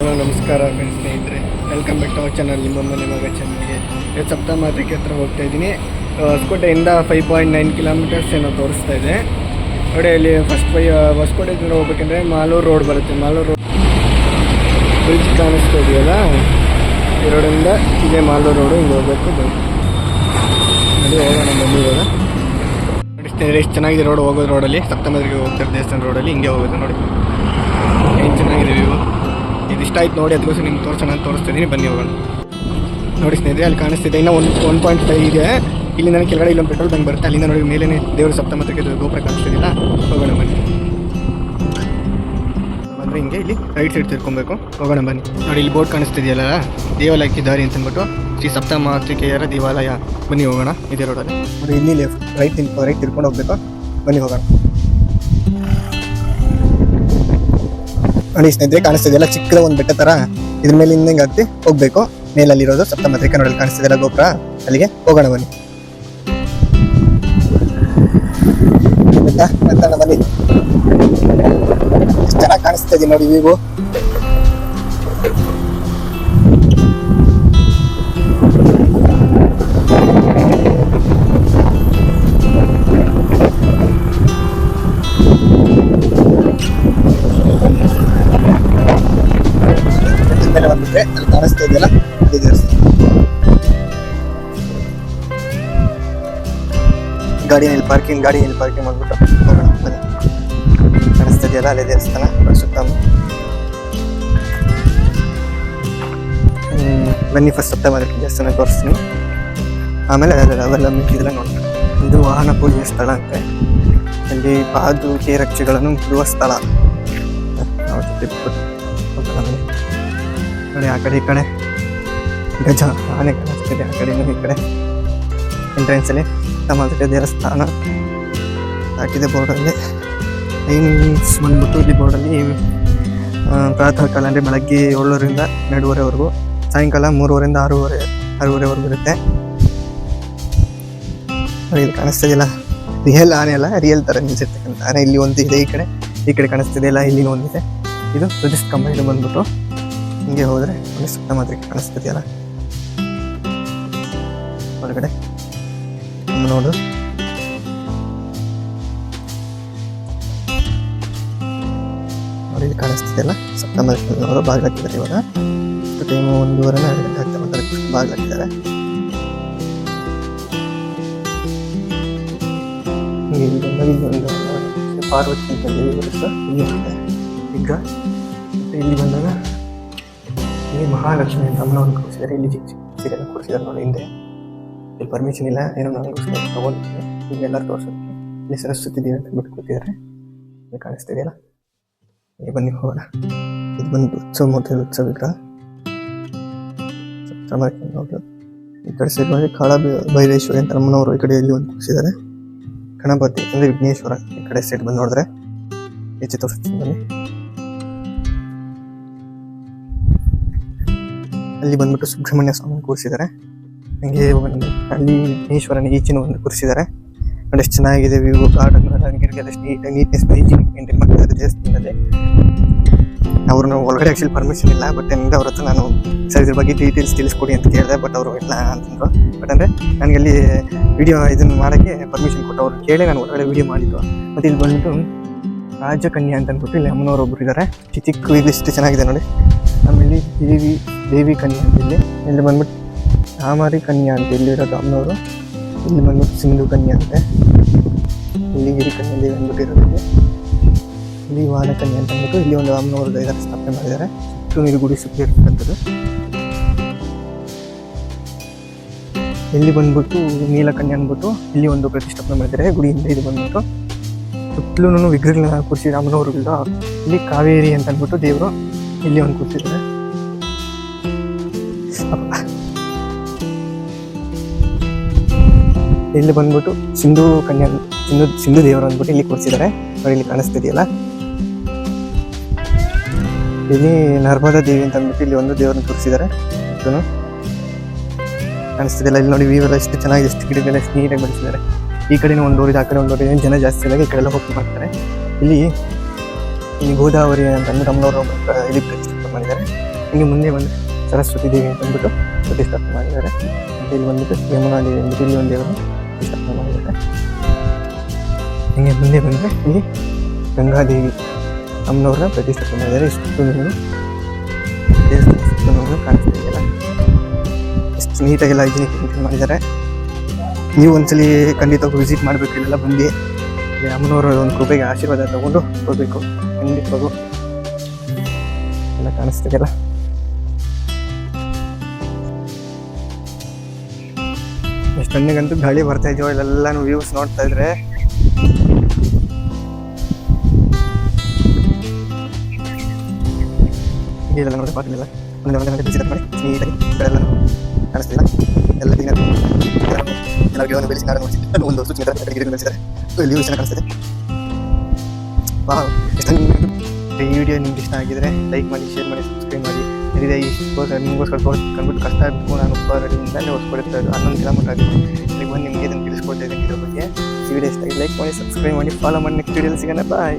Hello ನಮಸ್ಕಾರ friends, ಸ್ನೇಹಿತರೆ, welcome back to our channel. ನಿಮ್ಮ ಮನೆ ಮಗ ಚಾನಲ್ಗೆ ಇವತ್ತು ಸಪ್ತಮಾತೃಕೆ ಹತ್ರ ಹೋಗ್ತಾ ಇದ್ದೀನಿ. ಹೊಸಕೋಟೆಯಿಂದ 5.9 ಕಿಲೋಮೀಟರ್ಸ್ ಏನೋ ತೋರಿಸ್ತಾ ಇದೆ ನೋಡಿ. ಅಲ್ಲಿ ಹೊಸಕೋಟೆಯಿಂದ ಹೋಗ್ಬೇಕಂದ್ರೆ ಮಾಲೂರು ರೋಡ್ ಬರುತ್ತೆ. ಮಾಲೂರು ರೋಡ್ ಬ್ರಿಡ್ಜ್ ಕಾಣಿಸ್ತಾ ಇದೆಯಲ್ಲ, ಈ ರೋಡಿಂದ ಇದೇ ಮಾಲೂರು ರೋಡು. ಹಿಂಗೆ ಹೋಗ್ಬೇಕು ನೋಡಿ. ಹೋಗೋಣ ಬನ್ನಿ. ಇವಾಗ ನೋಡಿ ಸ್ನೇಹಿತರೆ, ಎಷ್ಟು ಚೆನ್ನಾಗಿದೆ ರೋಡ್. ಹೋಗೋದು ರೋಡಲ್ಲಿ ಸಪ್ತಮಾತೃಕೆ ಹೋಗ್ತಾರೆ ದೇವಸ್ಥಾನ ರೋಡಲ್ಲಿ ಹಿಂಗೆ ಹೋಗೋದು ನೋಡಿ. ಏನು ಚೆನ್ನಾಗಿದೆ ವ್ಯೂ. ಇದು ಇಷ್ಟ ಆಯ್ತು ನೋಡಿ, ಅದಕ್ಕೋಸ್ಕರ ನಿಮ್ಗೆ ತೋರಿಸ್ತಾ ಇದ್ದೀನಿ. ಬನ್ನಿ ಹೋಗೋಣ. ನೋಡಿ ಸ್ನೇಹಿತರೆ, ಅಲ್ಲಿ ಕಾಣಿಸ್ತಿದೆ ಇನ್ನೂ 1.5 ಇದೆ. ಇಲ್ಲಿ ನನಗೆ ಕೆಳಗಡೆ ಇಲ್ಲೊಂದು ಪೆಟ್ರೋಲ್ ಬಂಕ್ ಬರುತ್ತೆ. ಅಲ್ಲಿಂದ ನೋಡಿ ಮೇಲೆ ದೇವರು ಸಪ್ತಮಾತೃಕೆ ಗೋಪುರ ಕಾಣಿಸ್ತಿದ್ದಿಲ್ಲ. ಹೋಗೋಣ ಬನ್ನಿ. ಅಂದರೆ ಹಿಂಗೆ ಇಲ್ಲಿ ರೈಟ್ ಸೈಡ್ ತಿರ್ಕೊಬೇಕು. ಹೋಗೋಣ ಬನ್ನಿ. ನೋಡಿ ಇಲ್ಲಿ ಬೋರ್ಡ್ ಕಾಣಿಸ್ತಿದೆಯಲ್ಲ, ದೇವಾಲಯಕ್ಕೆ ದಾರಿ ಅಂತಂದ್ಬಿಟ್ಟು ಶ್ರೀ ಸಪ್ತಮಾತೃಕೆಯರ ದೇವಾಲಯ. ಬನ್ನಿ ಹೋಗೋಣ ಇದೇ ರೋಡಲ್ಲಿ. ನೋಡಿ ಇಲ್ಲಿ ರೈಟ್ ತಿರ್ಕೊಂಡು ಹೋಗ್ಬೇಕು. ಬನ್ನಿ ಹೋಗೋಣ. ನೋಡಿ ಸ್ನೇಹಿತರೆ, ಕಾಣಿಸ್ತಿದೆಯಲ್ಲ ಚಿಕ್ಕದ ಒಂದು ಬೆಟ್ಟ ಥರ, ಇದ್ರ ಮೇಲೆ ಹಿಂಗೆ ಹತ್ತಿ ಹೋಗ್ಬೇಕು. ಮೇಲಲ್ಲಿರೋದು ಸಪ್ತಮಾತೃಕೆ ನೋಡಿ, ಕಾಣಿಸ್ತಿದೆಯಲ್ಲ ಗೋಪುರ, ಅಲ್ಲಿಗೆ ಹೋಗೋಣ ಬನ್ನಿ. ಬೆಟ್ಟ ಬನ್ನಿ, ಚೆನ್ನಾಗಿ ಕಾಣಿಸ್ತಾ ಇದೆ ನೋಡಿ ವ್ಯೂ. ಮೇಲೆ ಬಂದ್ಬಿಟ್ರೆ ಅಲ್ಲಿ ಕಾಣಿಸ್ತಾ ಇದೆಯಲ್ಲ ಅದೇ ದೇವಸ್ಥಾನ. ಗಾಡಿಯಲ್ಲಿ ಪಾರ್ಕಿಂಗ್ ಮಾಡ್ಬಿಟ್ಟು ಹೋಗೋಣ ಬನ್ನಿ. ಕಾಣಿಸ್ತಾ ಇದೆಯಲ್ಲ ಅಲ್ಲೇ ದೇವಸ್ಥಾನ. ಬನ್ನಿ, ಫಸ್ಟ್ ಸಪ್ತಮಾತೃಕೆ ದೇವಸ್ಥಾನ ತೋರಿಸ್ತೀನಿ, ಆಮೇಲೆ ಅವೆಲ್ಲ ಮಿಕ್ಕಿದ್ರೆ ನೋಡಿ. ಇದು ವಾಹನ ಪೂಜೆಯ ಸ್ಥಳ ಅಂತೆ. ಇಲ್ಲಿ ಪಾದುಕೆ ರಕ್ಷೆಗಳನ್ನು ಬಿಡುವ ಸ್ಥಳ. ನೋಡಿ ಆ ಕಡೆ ಈ ಕಡೆ ಗಜ ಆನೆ ಕಾಣಿಸ್ತಿದೆ. ಆ ಕಡೆ ಈ ಕಡೆ ಎಂಟ್ರೆನ್ಸಲ್ಲಿ ಸಪ್ತಮಾತೃಕೆ ದೇವಸ್ಥಾನ ಹಾಕಿದೆ ಬೋರ್ಡಲ್ಲಿ. ಟೈಮಿಂಗ್ಸ್ ಬಂದ್ಬಿಟ್ಟು ಇಲ್ಲಿ ಬೋರ್ಡಲ್ಲಿ ಪ್ರಾತಃ ಕಾಲ ಅಂದರೆ ಬೆಳಗ್ಗೆ 7ರಿಂದ 2:30ವರೆಗೂ, ಸಾಯಂಕಾಲ 3:00ರಿಂದ 6:30ವರೆಗೂ ಇರುತ್ತೆ. ಇಲ್ಲಿ ಕಾಣಿಸ್ತಿದೆಯಲ್ಲ ರಿಯಲ್ ಆನೆ ಅಲ್ಲ, ರಿಯಲ್ ಥರ ನಿಲ್ಸಿರ್ತಕ್ಕಂಥ ಆನೆ. ಇಲ್ಲಿ ಒಂದಿದೆ, ಈ ಕಡೆ ಕಾಣಿಸ್ತಿದೆಯಲ್ಲ, ಇಲ್ಲಿನೂ ಒಂದಿದೆ. ಇದು ಧ್ವಜಸ್ಥ ಕಂಬ. ಇದು ಬಂದ್ಬಿಟ್ಟು ಹಿಂಗೆ ಹೋದರೆ ಒಂದು ಸಪ್ತಮಾತೃಕೆ ಕಾಣಿಸ್ತಿದೆಯಲ್ಲ ಹೊರಗಡೆ ನೋಡು. ನೋಡಿ ಇಲ್ಲಿ ಕಾಣಿಸ್ತಿದೆಯಲ್ಲ ಸಪ್ತಮಾತೃಕೆ ಅವರು ಬಾಗಿಲಾಕಿದ್ದಾರೆ. ಇವಾಗ ಟೈಮು 1:30 ಆಗ್ತಾ ಬಾಗಿಲಾಕಿದ್ದಾರೆ. ಇಲ್ಲೊಂದು ಪಾರ್ವತಿ ಅಂತ ಬರುತ್ತೆ ಈಗ. ಇಲ್ಲಿ ಬಂದಾಗ ಇಲ್ಲಿ ಮಹಾಲಕ್ಷ್ಮಿ ಅಂತ ಅಮ್ಮನವ್ರನ್ನ ಕೂರಿಸಿದ್ದಾರೆ. ಇಲ್ಲಿ ಚಿಕ್ಕ ಸೀರೆಲ್ಲ ಕೂರಿಸಿದ್ದಾರೆ ನೋಡಿ ಹಿಂದೆ. ಇಲ್ಲಿ ಪರ್ಮಿಷನ್ ಇಲ್ಲ, ಏನೋ ನನಗೋಸ್ಕರ ತೊಗೊಂಡಿದ್ದೀನಿ. ಈಗ ಎಲ್ಲರೂ ತೋರಿಸೋದಕ್ಕೆ ಇಲ್ಲಿ ಸರಸ್ವತಿ ದೇವಿ ಅಂತ ಬಿಟ್ಟು ಕೂತಿದ್ದಾರೆ. ಇಲ್ಲಿ ಕಾಣಿಸ್ತಿದೆಯಲ್ಲ, ಈಗ ಬನ್ನಿ ಹೋಗೋಣ. ಇದು ಬಂದು ಉತ್ಸವ ವಿಗ್ರಹ ಸಪ್ತಮಾತೃಕೆ. ಈ ಕಡೆ ಸೈಡ್ ಮಾಡಿ ಕಾಳ ಭೈರೇಶ್ವರಿ ಅಂತ ಅಮ್ಮನವರು ಈ ಕಡೆ ಇಲ್ಲಿ ಒಂದು ಕೂರಿಸಿದ್ದಾರೆ. ಗಣಪತಿ ಅಂದರೆ ವಿಘ್ನೇಶ್ವರ ಈ ಕಡೆ ಸೈಡ್ ಬಂದು ನೋಡಿದ್ರೆ ಹೆಚ್ಚು ತೋರಿಸ್ತೀನಿ ಬನ್ನಿ. ಅಲ್ಲಿ ಬಂದ್ಬಿಟ್ಟು ಸುಬ್ರಹ್ಮಣ್ಯ ಸ್ವಾಮಿ ಕೂರಿಸಿದ್ದಾರೆ. ಹಂಗೆ ಅಲ್ಲಿ ವಿಘ್ನೇಶ್ವರನ ಈಚಿನ ಒಂದು ಕೂರಿಸಿದ್ದಾರೆ ನೋಡಿ. ಎಷ್ಟು ಚೆನ್ನಾಗಿದೆ ವ್ಯೂ. ಗಾರ್ಡನ್ ಗಿಡಗೆಲ್ಲ ನೀಟ್ನೆಸ್ ಮೇಂಟೈನ್ ಮಾಡ್ತಿದ್ದಾರೆ ದೇವಸ್ಥಾನದಲ್ಲಿ. ಅವ್ರನ್ನ ಒಳಗಡೆ ಆ್ಯಕ್ಚುಲಿ ಪರ್ಮಿಷನ್ ಇಲ್ಲ, ಬಟ್ ನನಗೆ ಅವ್ರ ಹತ್ರ ನಾನು ಸರ್ ಇದ್ರ ಬಗ್ಗೆ ಡೀಟೇಲ್ಸ್ ತಿಳಿಸ್ಕೊಡಿ ಅಂತ ಕೇಳಿದೆ. ಬಟ್ ಅವರು ಇಲ್ಲ ಅಂತಂದರು. ಬಟ್ ಅಂದರೆ ನನಗೆ ಅಲ್ಲಿ ವಿಡಿಯೋ ಇದನ್ನು ಮಾಡೋಕ್ಕೆ ಪರ್ಮಿಷನ್ ಕೊಟ್ಟು ಅವ್ರು ಕೇಳಿ ನಾನು ಒಳಗಡೆ ವಿಡಿಯೋ ಮಾಡಿದ್ದು. ಮತ್ತು ಇಲ್ಲಿ ಬಂದ್ಬಿಟ್ಟು ರಾಜಕನ್ಯಾ ಅಂತ ಅಂದ್ಬಿಟ್ಟು ಇಲ್ಲಿ ಅಮ್ಮನವರು ಒಬ್ಬರು ಇದ್ದಾರೆ. ಚಿಕ್ಕ ಇದು ಎಷ್ಟು ಚೆನ್ನಾಗಿದೆ ನೋಡಿ. ಆಮೇಲೆ ದೇವಿ ಕನ್ಯಾ ಅಂತ ಇಲ್ಲಿ ಬಂದ್ಬಿಟ್ಟು ರಾಮಾರಿ ಕನ್ಯಾ ಅಂತ ಇಲ್ಲಿ ಇರೋದು ಅಮ್ಮನವರು. ಇಲ್ಲಿ ಬಂದ್ಬಿಟ್ಟು ಸಿಂಧು ಕನ್ಯಾ ಅಂತೆ. ಇಲ್ಲಿ ಗಿರಿ ಕನ್ಯಾ ದೇವಿ ಅಂದ್ಬಿಟ್ಟು ಇರೋದು. ಇಲ್ಲಿ ವಾಹನ ಕನ್ಯಾ ಅಂತ ಅಂದ್ಬಿಟ್ಟು ಇಲ್ಲಿ ಒಂದು ಅಮ್ಮನವ್ರದ್ದು ಇದನ್ನು ಸ್ಥಾಪನೆ ಮಾಡಿದ್ದಾರೆ. ಸುತ್ತು ನೀರು ಗುಡಿ ಸುತ್ತಿ ಇರ್ತಕ್ಕಂಥದ್ದು. ಇಲ್ಲಿ ಬಂದ್ಬಿಟ್ಟು ನೀಲಕನ್ಯಾ ಅಂದ್ಬಿಟ್ಟು ಇಲ್ಲಿ ಒಂದು ಪ್ರತಿಷ್ಠಾಪನೆ ಮಾಡಿದ್ದಾರೆ ಗುಡಿಯಿಂದ. ಇದು ಬಂದ್ಬಿಟ್ಟು ಸುತ್ತಲೂ ವಿಗ್ರಹಗಳನ್ನ ಕೂರಿಸಿ ಅಮ್ಮನವ್ರುಗಳಿಂದ. ಇಲ್ಲಿ ಕಾವೇರಿ ಅಂತ ಅಂದ್ಬಿಟ್ಟು ದೇವರು ಇಲ್ಲಿ ಒಂದು ಕೂರಿಸಿದ್ದಾರೆ. ಇಲ್ಲಿ ಬಂದ್ಬಿಟ್ಟು ಸಿಂಧು ದೇವರು ಅಂದ್ಬಿಟ್ಟು ಇಲ್ಲಿ ಕೂರಿಸಿದ್ದಾರೆ ನೋಡಿ. ಇಲ್ಲಿ ಕಾಣಿಸ್ತಿದೆಯಲ್ಲ, ಇಲ್ಲಿ ನರ್ಮದಾ ದೇವಿ ಅಂತ ಅಂದ್ಬಿಟ್ಟು ಇಲ್ಲಿ ಒಂದು ದೇವರನ್ನು ಕೂರಿಸಿದ್ದಾರೆ. ಕಾಣಿಸ್ತಿದೆಯಲ್ಲ ಇಲ್ಲಿ ನೋಡಿ. ವ್ಯೂ ಎಲ್ಲ ಎಷ್ಟು ಚೆನ್ನಾಗಿದೆ, ಎಷ್ಟು ಗಿಡಗಳೆಲ್ಲ ಎಷ್ಟು ನೀಟಾಗಿ ಬೆಳೆಸಿದ್ದಾರೆ. ಈ ಕಡೆನೂ ಒಂದು ಊರಿದೆ, ಆ ಕಡೆ ಒಂದು ಊರಿದೆ. ಜನ ಜಾಸ್ತಿ ಇದ್ದಾಗ ಈ ಕಡೆ ಎಲ್ಲ ಹೋಗಿ ಬರ್ತಾರೆ. ಇಲ್ಲಿ ಗೋದಾವರಿ ಅಂತ ಅಂದ್ಬಿಟ್ಟು ಅಮ್ಮನವರು ಇಲ್ಲಿ ಪ್ರತಿಷ್ಠಾಪನೆ ಮಾಡಿದ್ದಾರೆ. ಹಿಂಗೆ ಮುಂದೆ ಬಂದು ಸರಸ್ವತಿ ದೇವಿ ಅಂತ ಅಂದ್ಬಿಟ್ಟು ಪ್ರತಿಷ್ಠಾಪನೆ ಮಾಡಿದ್ದಾರೆ. ಮತ್ತು ಇಲ್ಲಿ ಬಂದ್ಬಿಟ್ಟು ಯಮುನಾ ದೇವಿ ಅಂದ್ಬಿಟ್ಟು ಇಲ್ಲಿ ಒಂದು ದೇವರು ಪ್ರತಿಷ್ಠಾಪನೆ ಮಾಡಿದ್ದಾರೆ. ಹಿಂಗೆ ಮುಂದೆ ಬಂದರೆ ಇಲ್ಲಿ ಗಂಗಾದೇವಿ ಅಮ್ಮನವ್ರನ್ನ ಪ್ರತಿಷ್ಠಾಪನೆ ಮಾಡಿದ್ದಾರೆ. ಇಷ್ಟು ದೇವಸ್ಥಾನ ಸುತ್ತಲೂ ಕಾಣಿಸ್ತಾ ಇದೆಯಲ್ಲ, ಎಷ್ಟು ನೀಟಾಗೆಲ್ಲ ಹೈಜಿನಿಕ್ ಮೇಂಟೈನ್ ಮಾಡಿದ್ದಾರೆ. ನೀವು ಒಂದ್ಸಲಿ ಖಂಡಿತವಾಗೂ ವಿಸಿಟ್ ಮಾಡಬೇಕು, ಇಲ್ಲೆಲ್ಲ ಬಂದು ಇಲ್ಲಿ ಅಮ್ಮನವರ ಒಂದು ಕೃಪೆಗೆ ಆಶೀರ್ವಾದ ತಗೊಂಡು ಹೋಗ್ಬೇಕು. ಖಂಡಿತವಾಗೂ ಎಲ್ಲ ಕಾಣಿಸ್ತಿದೆಯಲ್ಲ. ಎಷ್ಟು ತಣ್ಣಗಂತೂ ಗಾಳಿ ಬರ್ತಾ ಇದೆಯೋ, ಇಲ್ಲೆಲ್ಲಾನು ವ್ಯೂಸ್ ನೋಡ್ತಾ ಇದ್ರೆ ಇಲ್ಲೆಲ್ಲ ನೋಡಿ ಪಾಟಿಲ್ಲ ಒಂದೇ ಬಿಸಿ ಮಾಡಿ ನೀಟಾಗಿ ಎಲ್ಲ ಕಾಣಿಸ್ತಿಲ್ಲ. ಎಲ್ಲ ಬೆಳೆಸಿ ಒಂದು ಸೂಚನೆ ಬೆಳೆಸಿದ್ದಾರೆ. ಇಲ್ಲಿ ಚೆನ್ನಾಗಿ ಕಾಣಿಸ್ತದೆ. ಈ ವಿಡಿಯೋ ನಿಮ್ಗೆ ಇಷ್ಟ ಆಗಿದ್ರೆ ಲೈಕ್ ಮಾಡಿ, ಶೇರ್ ಮಾಡಿ, ಸಬ್ಸ್ಕ್ರೈಬ್ ಮಾಡಿ. ಇದೇ ನಿಮಗೋಸ್ಕರ ಕಂಡ್ಬಿಟ್ಟು ಕಷ್ಟ ಆಗಬೇಕು. ನಾನು ಹೊರಗಡೆಯಿಂದಲೇ ಹೊಸ್ಕೊಡ್ತಿರೋದು 11 ಕಿಲೋಮೀಟರ್ ಆಗುತ್ತೆ. ಇಲ್ಲಿಗೆ ಬಂದು ನಿಮಗೆ ಇದನ್ನು ತಿಳಿಸ್ಕೊಡ್ತಾ ಇದ್ದೀನಿ ಇದ್ರ ಬಗ್ಗೆ. ಈ ವಿಡಿಯೋ ಇಷ್ಟ ಆಗಿ ಲೈಕ್ ಮಾಡಿ, ಸಬ್ಸ್ಕ್ರೈಬ್ ಮಾಡಿ, ಫಾಲೋ ಮಾಡಿ. ನೆಕ್ಸ್ಟ್ ವಿಡಿಯೋಲಿ ಸಿಗೋಣ. ಬಾಯ್.